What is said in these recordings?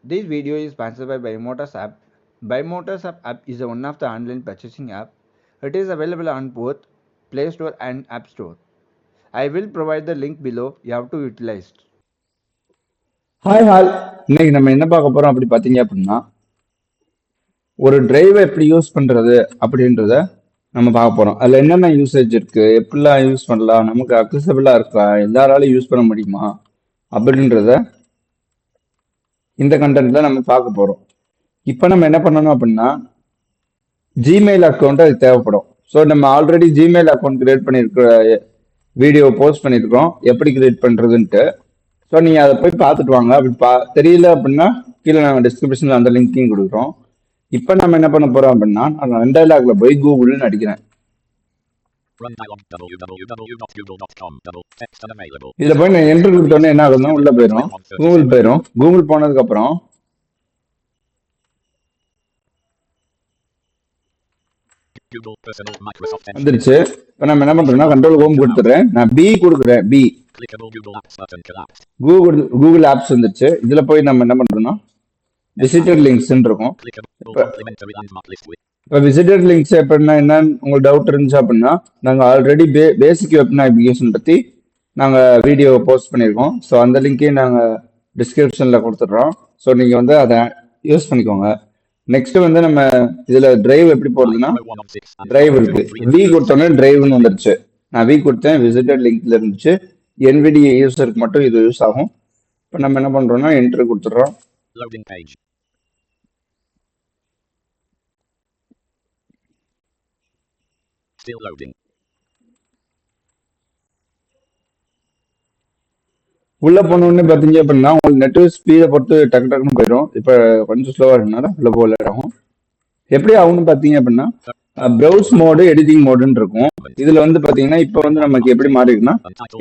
This video is sponsored by Buymotor's app. Buymotor's app is one of the online purchasing app. It is available on both Play Store and App Store. I will provide the link below. You have to utilize it. Hi hall இன்னைக்கு நம்ம என்ன பார்க்க போறோம் அப்படி பார்த்தீங்க அப்படின்னா ஒரு டிரைவை எப்படி யூஸ் பண்றது அப்படின்றத நம்ம பார்க்க போறோம். அதுல என்னென்ன யூசேஜ் இருக்கு, எப்படிலாம் யூஸ் பண்ணலாம், நமக்கு அக்சசபிளா இருக்கா, எல்லாராலும் யூஸ் பண்ண முடியுமா அப்படின்றத இந்த கண்டென்ட்ல நம்ம பார்க்க போறோம். இப்போ நம்ம என்ன பண்ணணும் அப்படின்னா ஜிமெயில் அக்கௌண்ட் அது தேவைப்படும். ஸோ நம்ம ஆல்ரெடி ஜிமெயில் அக்கௌண்ட் கிரியேட் பண்ணியிருக்கிற வீடியோ போஸ்ட் பண்ணியிருக்கோம் எப்படி கிரியேட் பண்றதுன்ட்டு. ஸோ நீங்கள் அதை போய் பார்த்துட்டு வாங்க. அப்படி தெரியல அப்படின்னா கீழே நாங்கள் டிஸ்கிரிப்ஷனில் அந்த லிங்க்கையும் கொடுக்குறோம். இப்போ நம்ம என்ன பண்ண போறோம் அப்படின்னா நான் ரெண்டாயிரத்துல போய் கூகுள்னு அடிக்கிறேன். இதுல போய் நான் என்ட்ரு கொடுத்தோன்னே என்ன ஆகுதுன்னா உள்ள போயிடும், கூகுள் போயிடும். கூகுள் போனதுக்கு அப்புறம் வந்துருச்சு. இப்போ நம்ம என்ன பண்றோம்னா கண்ட்ரோல் ஹோம் கொடுத்துறேன். நான் பி கொடுக்குறேன். பி கூகுள் ஆப்ஸ் வந்துருச்சு. இதுல போய் நம்ம என்ன பண்றோம்னா விசிட்டர் லிங்க்ஸ் இருக்கும். இப்போ விசிட்டர் லிங்க்ஸ் எப்படின்னா என்னன்னு உங்களுக்கு டவுட் இருந்துச்சு அப்படின்னா நாங்கள் ஆல்ரெடி பேசிக் வெப் நேவிகேஷன் பற்றி நாங்கள் வீடியோ போஸ்ட் பண்ணியிருக்கோம். ஸோ அந்த லிங்க்கையும் நாங்கள் டிஸ்கிரிப்ஷனில் கொடுத்துட்றோம். ஸோ நீங்கள் வந்து அதை யூஸ் பண்ணிக்கோங்க. நெக்ஸ்ட் வந்து நம்ம இதில் டிரைவ் எப்படி போடுறதுன்னா டிரைவ் இருக்கு. வி கொடுத்தோன்னே டிரைவ்னு வந்துருச்சு. நான் வி கொடுத்தேன், விசிட்டர் லிங்க்ல இருந்துச்சு. NVD யூசருக்கு மட்டும் இது யூஸ் ஆகும். இப்போ நம்ம என்ன பண்ணுறோம்னா என்ட்ரு கொடுத்துட்றோம். உள்ள போனோடனே பாத்தீங்க அப்படின்னா உங்களுக்கு நெட்வொர்க் ஸ்பீடை பொறுத்து டக்கு டக்குன்னு போயிடும். இப்ப கொஞ்சம் ஸ்லோவா இருக்கனால உள்ள போல ஆகும். எப்படி ஆகும்னு பாத்தீங்க அப்படின்னா ப்ரௌஸ் மோடு, எடிட்டிங் மோடுன்னு இருக்கும். இதுல வந்து பாத்தீங்கன்னா இப்ப வந்து நமக்கு எப்படி மாறி இருக்குன்னா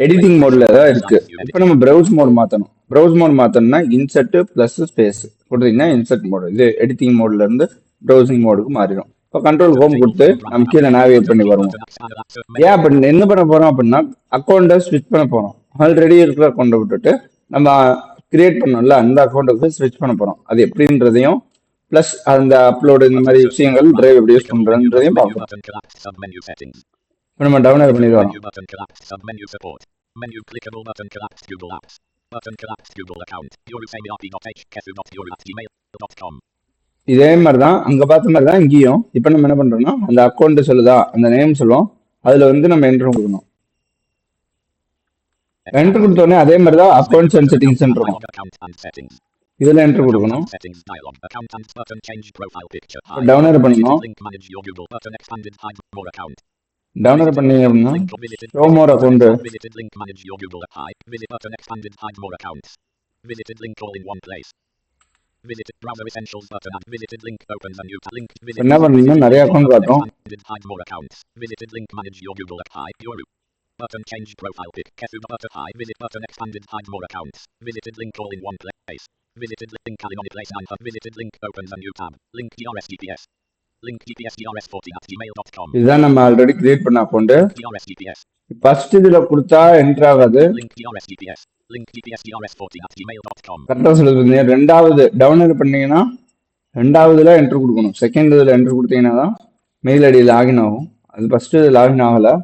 எடிட்டிங் மோட்ல தான் இருக்கு. இப்ப நம்ம ப்ரௌஸ் மோட் மாத்தணும். ப்ரௌஸ் மோட் மாத்தணும்னா இன்செர்ட் பிளஸ் ஸ்பேஸ் கொடுத்தீங்கன்னா இன்செர்ட் மோடு, இது எடிட்டிங் மோட்ல இருந்து ப்ரௌசிங் மோடுக்கு மாறிடும். இப்போ கண்ட்ரோல் ஹோம் கொடுத்து நம்ம கீழே நேவிகேட் பண்ணி வருவோம். ஏன் அப்படி என்ன பண்ண போறோம் அப்படின்னா அக்கௌண்ட்டை ஸ்விட்ச் பண்ண போறோம். ஆல்ரெடி இருக்கிற அக்கௌண்ட்டை விட்டுட்டு நம்ம கிரியேட் பண்ணோம்ல அந்த அக்கௌண்ட்டுக்கு ஸ்விட்ச் பண்ண போறோம். அது எப்படின்றதையும் பிளஸ் அந்த அப்லோடு இந்த மாதிரி விஷயங்கள் டிரைவ் எப்படி யூஸ் பண்றதுன்றதையும் பார்ப்போம். நம்ம டவுன்லோட் பண்ணி வரோம். இதே மாதிரி தான் அங்க பார்த்த மாதிரி தான் இங்கேயும். இப்போ நம்ம என்ன பண்றோம்னா அந்த அக்கௌண்ட் சொல்லுதா அந்த நேம் சொல்லுவோம். அதுல வந்து நம்ம என்ட்ரு கொடுக்கணும். என்ட்ரு கொடுத்தோடனே அதே மாதிரி தான் அக்கௌண்ட்ஸ் அண்ட் செட்டிங்ஸ் இருக்கும். இதுல என்ட்ரு கொடுக்கணும். டவுன்லோட் பண்ணணும். டவுன்லோட் பண்ணீங்க அப்படின்னா ஷோ மோர் அக்கௌண்ட் என்ன பண்ணீங்கன்னா நிறைய அக்கௌண்ட் காட்டும். Button change profile pic. Kefu button I visit button expanded hide more accounts. Visited link all in one place. Visited link Calimony place and visited link opens a new tab. Link DRS GPS. Link GPS DRS40@gmail.com. இதுதான் நம்ம already create பண்ண account. DRS GPS. First இதுல கொடுத்தா enter ஆகாது. Link DRS GPS. Link GPS DRS40@gmail.com. கரெக்ட்டா சொல்லுங்க. ரெண்டாவது download பண்ணீங்கன்னா ரெண்டாவதுல என்டர் கொடுக்கணும். செகண்ட் இதுல என்டர் கொடுத்தீங்கன்னா தான் மெயில் ஐடி லாகின் ஆகும். அது ஃபர்ஸ்ட் லாகின் ஆகல.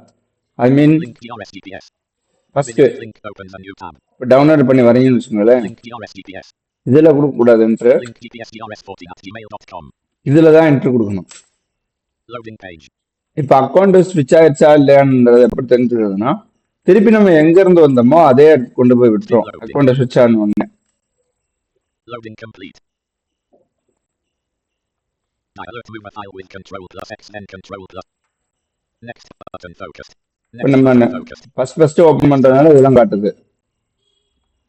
I mean ஃபர்ஸ்ட் டவுன்லோட் பண்ணி வரீங்கன்னு வச்சுக்கோங்களேன். இதுல கொடுக்க கூடாது என்ட்ரு. இதுல தான் என்ட்ரு கொடுக்கணும். இப்ப அக்கௌண்ட் ஸ்விட்ச் ஆயிடுச்சா இல்லையான்றது எப்படி தெரிஞ்சுக்கிறதுனா திருப்பி நம்ம எங்க இருந்து வந்தோமோ அதே இடத்துக்கு கொண்டு போய் விட்டுரும். அக்கௌண்ட் ஸ்விட்ச் ஆன உடனே இப்போ நம்ம ஃபர்ஸ்ட் ஓப்பன் பண்றதுனால இதெல்லாம் காட்டுது.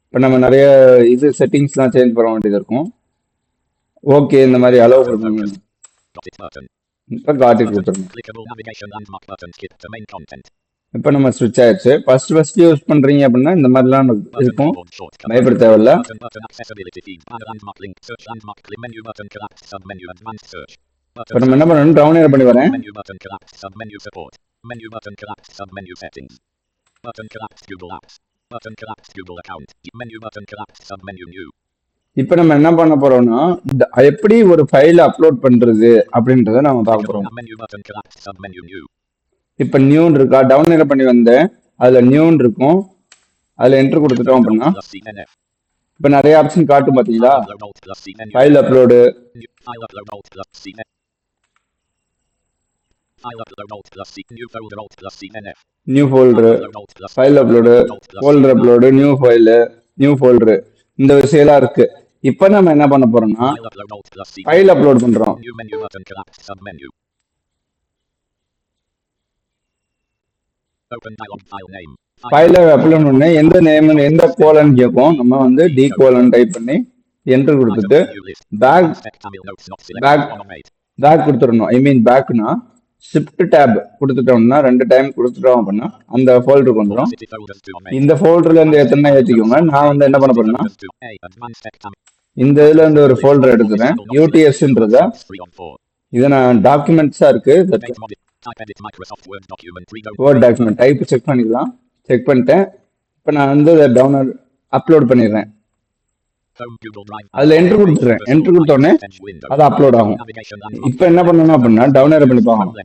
இப்போ நம்ம நிறைய இது செட்டிங்ஸ்லாம் சேஞ்ச் பண்ண வேண்டியது இருக்கும். ஓகே இந்த மாதிரி அலோவ் கொடுக்கணும். இப்போ காட்டி கொடுத்துருங்க. இப்போ நம்ம ஸ்விட்ச் ஆயிடுச்சு. ஃபர்ஸ்ட் யூஸ் பண்றீங்க அப்படின்னா இந்த மாதிரிலாம் இருக்கும். பயப்பட தேவையில்ல. இப்போ நம்ம என்ன பண்ணணும் டவுன்லோட் பண்ணி வரேன். Menu button collapsed submenu settings. Button collapsed Google Apps. Button collapsed Google account. Menu button collapsed submenu new. இப்போ நம்ம என்ன பண்ண போறோம்னா எப்படி ஒரு ஃபைல் அப்லோட் பண்றது அப்படின்றத நம்ம பார்க்க போறோம். இப்போ நியூன்னு இருக்கா, டவுன்லோட் பண்ணி வந்தேன், அதுல நியூன்னு இருக்கும், அதுல என்டர் கொடுத்துட்டோம் அப்படின்னா இப்போ நிறைய ஆப்ஷன் காட்டும் பாத்தீங்களா. File upload, new folder, file upload, folder upload, new file, new folder, இந்த விஷயம்லாம் இருக்கு. இப்போ நம்ம என்ன பண்ண போறோம்னா ஃபைல் அப்லோட் பண்றோம். ஃபைல அப்லோட் பண்ண எந்த நேம் எந்த கோலன் கேட்கும், நம்ம வந்து டி கோலன் டைப் பண்ணி என்டர் கொடுத்துட்டு பேக் பேக் பேக் கொடுத்துடணும். ஐ மீன் பேக்னா ஷிஃப்ட் டேப் கொடுத்துட்டோம்னா 2 டைம் கொடுத்துட்டோம் அப்படின்னா அந்த ஃபோல்டருக்கு வந்துடும். இந்த ஃபோல்டர்ல இருந்து எத்தனை ஏற்றிக்கோங்க. நான் வந்து என்ன பண்ண போறேன்னா இந்த இதுல இருந்து ஒரு ஃபோல்டர் எடுத்துறேன், யூடிஎஸ்ன்றத. இது நான் டாக்குமெண்ட்ஸா இருக்கு, வேர்ட் டாக்குமெண்ட் டைப் செக் பண்ணிக்கலாம். செக் பண்ணிட்டேன். இப்போ நான் வந்து அதை டவுன்லோட் அப்லோட் பண்ணிடுறேன். அதுல என்ட்ரு கொடுத்துறேன். என்ட்ரு கொடுத்த உடனே அது அப்லோட் ஆகும். இப்போ என்ன பண்ணணும் அப்படின்னா டவுன்லோட் பண்ணி பார்க்கணும்.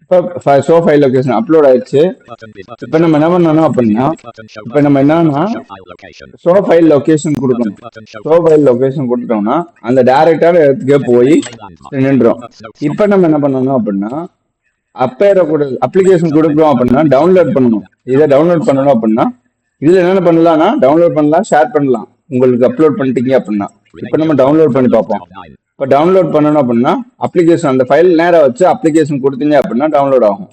இப்போ ஷோ ஃபைல் லொகேஷன் அப்லோட் ஆயிடுச்சு. இப்போ நம்ம என்ன பண்ணணும் அப்படின்னா இப்போ நம்ம என்னன்னா ஷோ ஃபைல் லொகேஷன் கொடுக்கணும். ஷோ ஃபைல் லொகேஷன் கொடுத்தோம்னா அந்த டைரக்டான இடத்துக்கே போய் நின்றோம். இப்போ நம்ம என்ன பண்ணணும் அப்படின்னா அப்ளிகேஷன் கொடுக்குறோம் அப்படின்னா டவுன்லோட் பண்ணணும். இதை டவுன்லோட் பண்ணணும் அப்படின்னா இதுல என்னென்ன பண்ணலாம்னா டவுன்லோட் பண்ணலாம், ஷேர் பண்ணலாம். உங்களுக்கு அப்லோட் பண்ணிட்டீங்க அப்படின்னா இப்போ நம்ம டவுன்லோட் பண்ணி பார்ப்போம். இப்போ டவுன்லோட் பண்ணணும் அப்படின்னா அப்ளிகேஷன் அந்த ஃபைல் நேரா வச்சு அப்ளிகேஷன் கொடுத்தீங்க அப்படின்னா டவுன்லோட் ஆகும்.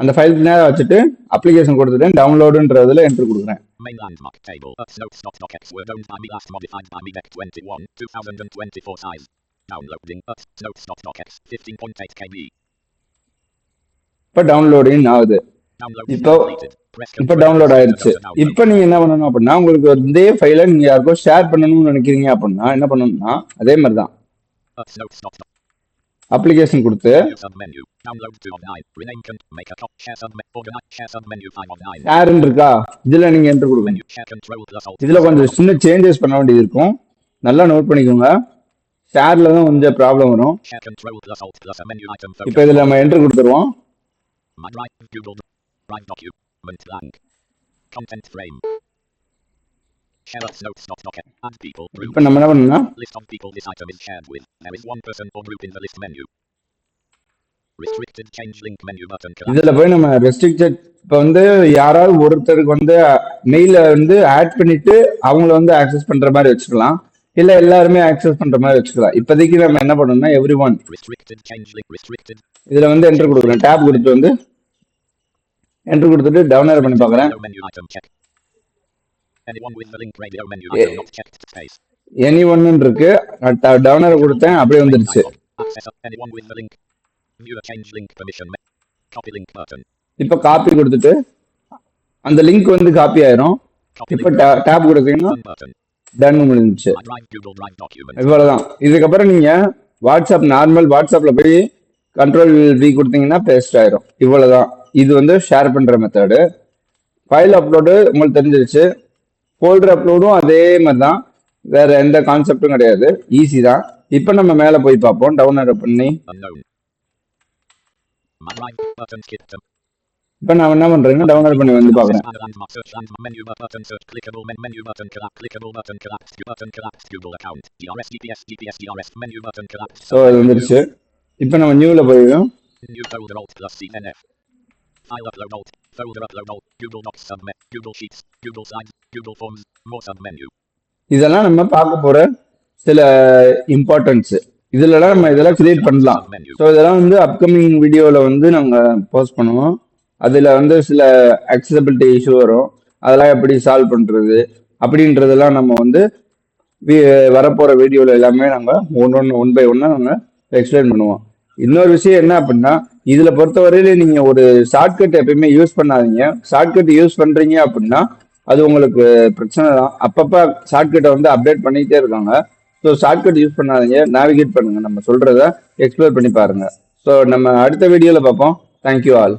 அந்த ஃபைல் நேரா வச்சுட்டு அப்ளிகேஷன் கொடுத்துட்டேன், டவுன்லோடுன்றதுல என்ட்ரு கொடுக்குறேன். இப்போ டவுன்லோடிங் ஆகுது. இப்போ டவுன்லோட் ஆயிருச்சு. இப்போ நீங்க என்ன பண்ணணும் அப்படின்னா உங்களுக்கு இதே ஃபைலை நீங்க யாருக்கோ ஷேர் பண்ணணும்னு நினைக்கிறீங்க அப்படின்னா என்ன பண்ணணும்னா அதே மாதிரி தான் அப்ளிகேஷன் கொடுத்து ஷேர் இருக்கா, இதுல நீங்க என்ட்ரு கொடுக்கணும். இதுல கொஞ்சம் சின்ன சேஞ்சஸ் பண்ண வேண்டியது இருக்கும், நல்லா நோட் பண்ணிக்கோங்க. ஷேர்ல தான் கொஞ்சம் ப்ராப்ளம் வரும். இப்போ இதுல நம்ம என்ட்ரு கொடுத்துருவோம். இப்போ நம்ம என்ன பண்ணணும்னா இதுல போய் நம்ம ரெஸ்ட்ரிக்டட் இப்போ வந்து யாராவது ஒருத்தருக்கு வந்து மெயில வந்து ஆட் பண்ணிட்டு அவங்கள வந்து ஆக்சஸ் பண்ற மாதிரி வச்சுக்கலாம், இல்ல எல்லாருமே ஆக்சஸ் பண்ற மாதிரி வச்சுக்கலாம். இப்போதைக்கு நம்ம என்ன பண்ணணும்னா எவ்ரி ஒன் இதுல வந்து என்ட்ரு கொடுக்குறேன். டேப் கொடுத்து வந்து என்ட்ரு கொடுத்துட்டு டவுன்லோட் பண்ணி பார்க்குறேன். எனி ஒன்னு இருக்கு, டவுன்லோட் கொடுத்தேன், அப்படியே வந்துருச்சு. இப்ப காப்பி கொடுத்துட்டு அந்த லிங்க் வந்து காப்பி ஆயிரும். இப்ப டேப் கொடுத்தீங்கன்னா டன் முடிஞ்சிச்சு. இவ்வளவுதான். இதுக்கப்புறம் நீங்க வாட்ஸ்அப் நார்மல் வாட்ஸ்அப்ல போய் Ctrl+V கொடுத்தீங்கன்னா பேஸ்ட் ஆயிரும். இவ்வளவுதான். இது வந்து ஷேர் பண்ற மெத்தடு. ஃபைல் அப்லோடு உங்களுக்கு தெரிஞ்சிருச்சு. ஃபோல்டர் அப்லோடும் அதே மாதிரி தான், வேற எந்த கான்செப்டும் கிடையாது, ஈஸி தான். இப்போ நம்ம மேல போய் பார்ப்போம். டவுன்லோட் பண்ணி இப்போ நான் என்ன பண்றேன்னா டவுன்லோட் பண்ணி வந்து பார்க்குறேன். ஸோ அது வந்துருச்சு. இப்போ நம்ம நியூல போயிடும். இதெல்லாம் நம்ம பார்க்க போற சில இம்பார்ட்டன்ஸ். இதுலலாம் நம்ம இதெல்லாம் கிரியேட் பண்ணலாம். ஸோ இதெல்லாம் வந்து அப்கமிங் வீடியோவில் வந்து நாங்கள் போஸ்ட் பண்ணுவோம். அதில் வந்து சில அக்சசபிலிட்டி இஷ்யூ வரும், அதெல்லாம் எப்படி சால்வ் பண்ணுறது அப்படின்றதெல்லாம் நம்ம வந்து வரப்போகிற வீடியோவில் எல்லாமே நாங்கள் ஒன் பை ஒன்னாக நாங்கள் எக்ஸ்பிளைன் பண்ணுவோம். இன்னொரு விஷயம் என்ன அப்படின்னா இதில் பொறுத்தவரையில நீங்கள் ஒரு ஷார்ட்கட் எப்பயுமே யூஸ் பண்ணாதீங்க. ஷார்ட்கட் யூஸ் பண்ணுறீங்க அப்படின்னா அது உங்களுக்கு பிரச்சனை தான். அப்பப்போ ஷார்ட்கட்டை வந்து அப்டேட் பண்ணிக்கிட்டே இருக்காங்க. ஸோ ஷார்ட்கட் யூஸ் பண்ணாதீங்க, நேவிகேட் பண்ணுங்க, நம்ம சொல்றத எக்ஸ்ப்ளோர் பண்ணி பாருங்க. ஸோ நம்ம அடுத்த வீடியோல பார்ப்போம். Thank you all.